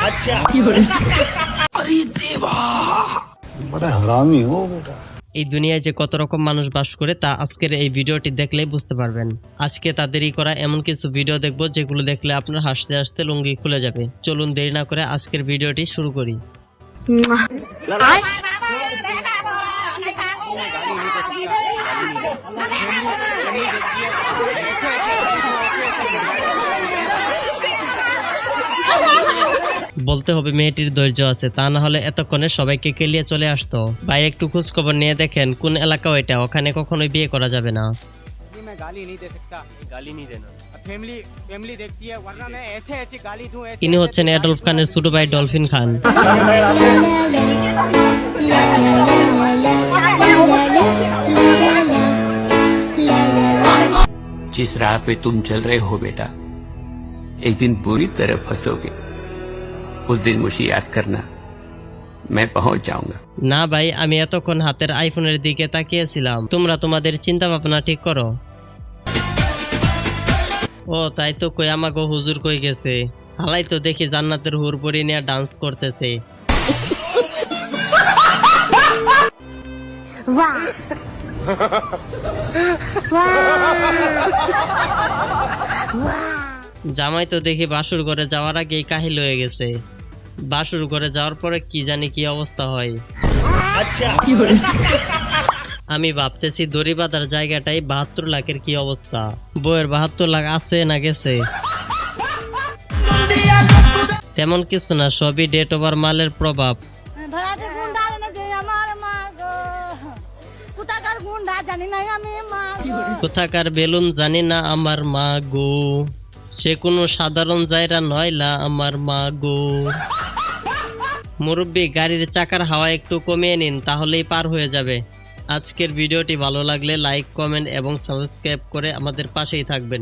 अच्छा अरे देवा बड़ा हरामी हो बेटा। এই দুনিয়ায় যে কত রকম মানুষ বাস করে তা আজকের এই ভিডিওটি দেখলেই বুঝতে পারবেন। আজকে তাদেরই করা এমন কিছু ভিডিও দেখব যেগুলো দেখলে আপনার হাসতে হাসতে লুঙ্গি খুলে যাবে। চলুন দেরি না করে আজকের ভিডিওটি শুরু করি। বলতে হবে মেয়েটির ধৈর্য আছে, তা না হলে এতক্ষণে সবাইকে কেলিয়ে চলে আসতো। ভাই একটু খোঁজ খবর নিয়ে দেখেন কোন এলাকা ওইটা, ওখানে কখনোই বিয়ে করা যাবে না। मैं गाली नहीं दे सकता, गाली नहीं देना। फैमिली देखती है वरना मैं ऐसे ऐसी गाली दूं ऐसे ইনি হচ্ছেন অ্যাডলফ খানের ছোট ভাই ডলফিন খান। जिस राह पे तुम चल रहे हो बेटा, एक दिन पूरी तरह फंसोगे। उस दिन मुझे याद करना, मैं पहुंच जाऊंगा। না ভাই, আমি এতক্ষণ হাতের আইফোনের দিকে তাকিয়েছিলাম। তোমরা তোমাদের চিন্তা ভাবনা ঠিক করো। ও তাই তো, কই আমাগো হুজুর কই গেছে? হালাই তো দেখি জান্নাতের হুর পরি নিয়ে ডান্স করতেছে। জামাই তো দেখি বাসুর ঘরে যাওয়ার আগেই কাহিল হয়ে গেছে। বাসুর ঘরে যাওয়ার পরে কি জানি কি অবস্থা হয়। अच्छा আমি ভাবতেছি দড়ি বাঁধার জায়গাটাই 72 লাখের কি অবস্থা। বইয়ের 72 লাখ আছে না গেছে? তেমন কিছু না, সবই ডেট ওভার মালের প্রভাব। কোথাকার বেলুন জানি না আমার মা গো, সে কোনো সাধারণ জায়গা নয়লা আমার মা গো। মুরব্বী, গাড়ির চাকার হাওয়া একটু কমিয়ে নিন, তাহলেই পার হয়ে যাবে। আজকের ভিডিওটি ভালো লাগলে লাইক, কমেন্ট এবং সাবস্ক্রাইব করে আমাদের পাশেই থাকবেন।